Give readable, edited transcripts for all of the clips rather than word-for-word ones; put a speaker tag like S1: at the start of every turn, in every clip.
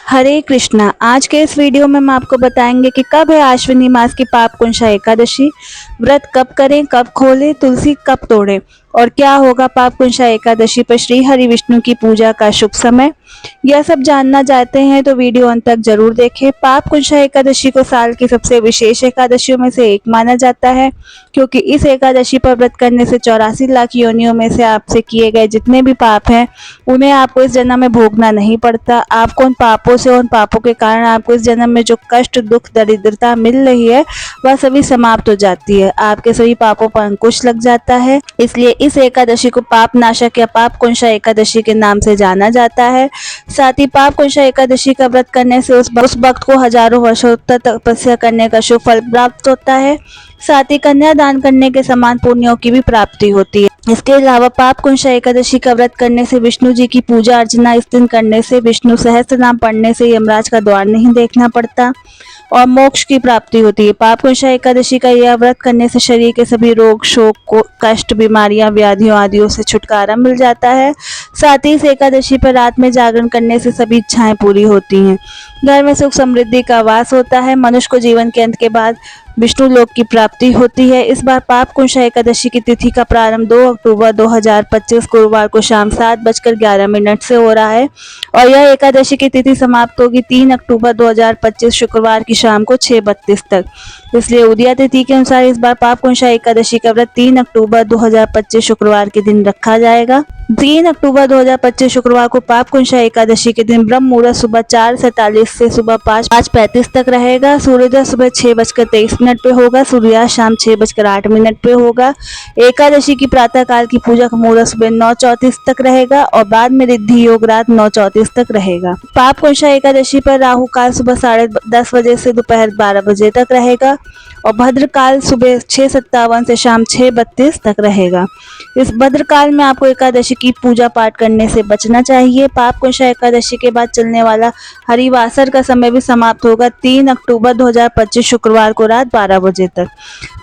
S1: हरे कृष्णा। आज के इस वीडियो में हम आपको बताएंगे कि कब है आश्विनी मास की पापकुंशा एकादशी, व्रत कब करें, कब खोलें, तुलसी कब तोड़ें और क्या होगा पापकुंशा एकादशी पर श्री हरि विष्णु की पूजा का शुभ समय। यह सब जानना चाहते हैं तो वीडियो अंत तक जरूर देखें। पापकुंशा एकादशी को साल की सबसे विशेष एकादशियों में से एक माना जाता है, क्योंकि इस एकादशी पर व्रत करने से 84 लाख योनियों में से आपसे किए गए जितने भी पाप हैं उन्हें आपको इस जन्म में भोगना नहीं पड़ता। आपको उन पापों से, उन पापों के कारण आपको इस जन्म में जो कष्ट, दुख, दरिद्रता मिल रही है वह सभी समाप्त हो जाती है। आपके सभी पापों पर अंकुश लग जाता है। इसलिए इस एकादशी को पाप नाशक या पापकुंशा एकादशी के नाम से जाना जाता है। साथ ही पापकुंशा एकादशी का व्रत करने से उस भक्त को हजारों वर्षों तक तपस्या करने का शुभ फल प्राप्त होता है। साथ ही कन्या दान करने के समान पुण्यों की भी प्राप्ति होती है। इसके अलावा पापकुंशा एकादशी का व्रत करने से, विष्णु जी की पूजा अर्चना इस दिन करने से, विष्णु सहस्त्र नाम पढ़ने से यमराज का द्वार नहीं देखना पड़ता और मोक्ष की प्राप्ति होती है। पापकुंशा एकादशी का यह व्रत करने से शरीर के सभी रोग, शोक, कष्ट, बीमारियां, व्याधियों आदियों से छुटकारा मिल जाता है। साथ ही इस एकादशी पर रात में जागरण करने से सभी इच्छाएं पूरी होती हैं। घर में सुख समृद्धि का वास होता है। मनुष्य को जीवन के अंत के बाद विष्णु लोक की प्राप्ति होती है। इस बार पापकुंशा एकादशी की तिथि का प्रारंभ 2 अक्टूबर 2025 गुरुवार को शाम 7:11 से हो रहा है और यह एकादशी की तिथि समाप्त होगी 3 अक्टूबर 2025 शुक्रवार की शाम को 6:32 तक। इसलिए उदया तिथि के अनुसार इस बार पापकुंशा एकादशी का व्रत 3 अक्टूबर 2025 शुक्रवार के दिन रखा जाएगा। 3 अक्टूबर 2025 शुक्रवार को पापकुंशा एकादशी के दिन ब्रह्म मुहूर्त सुबह 4:47 से सुबह 5:35 तक रहेगा। सूर्योदय सुबह 6:23 पे होगा। सूर्यास्त शाम 6:08 पे होगा। एकादशी की प्रातः काल की पूजा का मुहूर्त सुबह 9:34 तक रहेगा और बाद में रिद्धि योग रात 9:34 तक रहेगा। पापकुंशा एकादशी पर राहु काल सुबह 10:30 बजे से दोपहर 12 बजे तक रहेगा और भद्रकाल सुबह 6:57 से शाम 6:32 तक रहेगा। इस भद्रकाल में आपको एकादशी की पूजा पाठ करने से बचना चाहिए। पापकुंशा एकादशी के बाद चलने वाला हरिवासर का समय भी समाप्त होगा 3 अक्टूबर 2025 शुक्रवार को रात 12 बजे तक।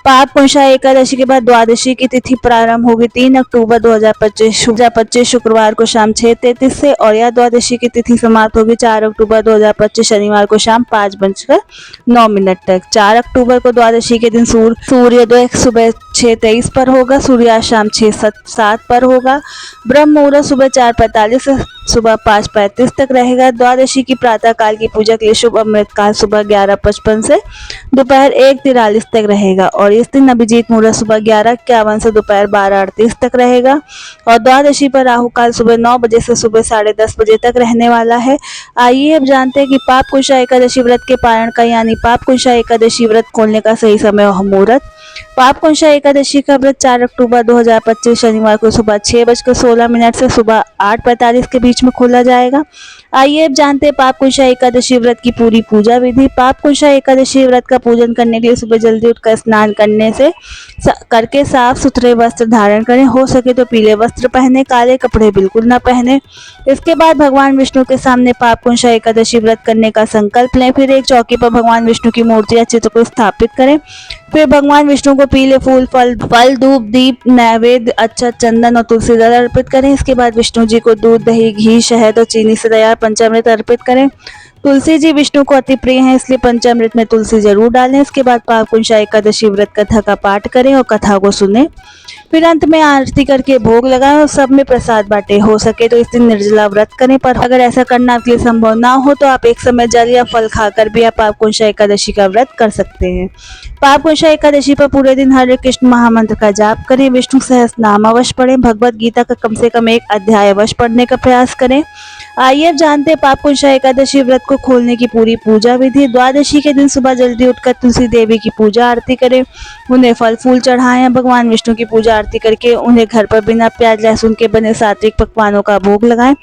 S1: पापकुंशा एकादशी के बाद द्वादशी की तिथि प्रारंभ होगी 3 अक्टूबर 2025 शुक्रवार को शाम 6:33 से और यह द्वादशी की तिथि समाप्त होगी 4 अक्टूबर 2025 शनिवार को शाम 5:09 तक। 4 अक्टूबर को द्वादशी के दिन सूर्योदय सुबह 6:23 पर होगा। सूर्यास्त शाम 6:07 पर होगा। ब्रह्म मुहूर्त सुबह 4:45 से सुबह 5:35 तक रहेगा। द्वादशी की प्रातः काल की पूजा के लिए शुभ अमृत काल सुबह 11:55 से दोपहर 1:43 तक रहेगा और इस दिन अभिजीत मुहूर्त सुबह 11:51 से दोपहर 12:38 तक रहेगा और द्वादशी पर राहु काल सुबह 9 बजे से सुबह 10:30 बजे तक रहने वाला है। आइए अब जानते हैं कि पापकुंशा एकादशी व्रत के पारण का यानी पापकुंशा एकादशी व्रत खोलने का सही समय और मुहूर्त। पापकुंशा एकादशी का व्रत 4 अक्टूबर 2025 शनिवार को सुबह 6:16 से सुबह 8:45 के बीच में खोला जाएगा। आइए अब जानते हैं पापकुंशा एकादशी व्रत की पूरी पूजा विधि। पापकुंशा एकादशी व्रत का पूजन करने के लिए सुबह जल्दी उठकर स्नान करके साफ सुथरे वस्त्र धारण करें। हो सके तो पीले वस्त्र पहने, काले कपड़े बिल्कुल न पहने। इसके बाद भगवान विष्णु के सामने पापकुंशा एकादशी व्रत करने का संकल्प लें। फिर एक चौकी पर भगवान विष्णु की मूर्ति या चित्र को स्थापित करें। फिर भगवान विष्णु को पीले फूल, फल, धूप, दीप, नैवेद्य, अक्षत, चंदन और तुलसी दल अर्पित करें। इसके बाद विष्णु जी को दूध, दही, घी, शहद और चीनी से तैयार पंचामृत अर्पित करें। तुलसी जी विष्णु को अति प्रिय हैं, इसलिए पंचामृत में तुलसी जरूर डालें। इसके बाद पापकुंशा एकादशी व्रत कथा का पाठ करें और कथा को सुने। फिर अंत में आरती करके भोग लगाएं और सब में प्रसाद बांटें। हो सके तो इस दिन निर्जला व्रत करें, पर अगर ऐसा करना आपके लिए संभव ना हो तो आप एक समय जल या फल खाकर भी आप पापकुंशा एकादशी का व्रत कर सकते हैं। पापकुंशा एकादशी पर पूरे दिन हरे कृष्ण महामंत्र का जाप करें। विष्णु सहस्त्र नाम अवश्य पढ़ें। भगवत गीता का कम से कम एक अध्याय अवश्य पढ़ने का प्रयास करें। आइए अब जानते हैं पापकुंशा एकादशी व्रत को खोलने की पूरी पूजा विधि। द्वादशी के दिन सुबह जल्दी उठकर तुलसी देवी की पूजा आरती करें, उन्हें फल फूल चढ़ाएं। भगवान विष्णु की पूजा आरती करके उन्हें घर पर बिना प्याज लहसुन के बने सात्विक पकवानों का भोग लगाएं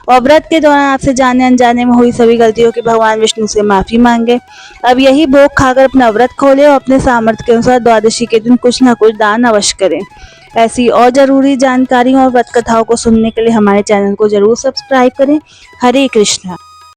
S1: और व्रत के दौरान आपसे जाने अनजाने में हुई सभी गलतियों की भगवान विष्णु से माफी मांगे। अब यही भोग खाकर अपना व्रत खोले और अपने सामर्थ्य के अनुसार द्वादशी के दिन कुछ न कुछ दान अवश्य करें। ऐसी और जरूरी जानकारी और व्रत कथाओं को सुनने के लिए हमारे चैनल को जरूर सब्सक्राइब करें। हरे कृष्णा।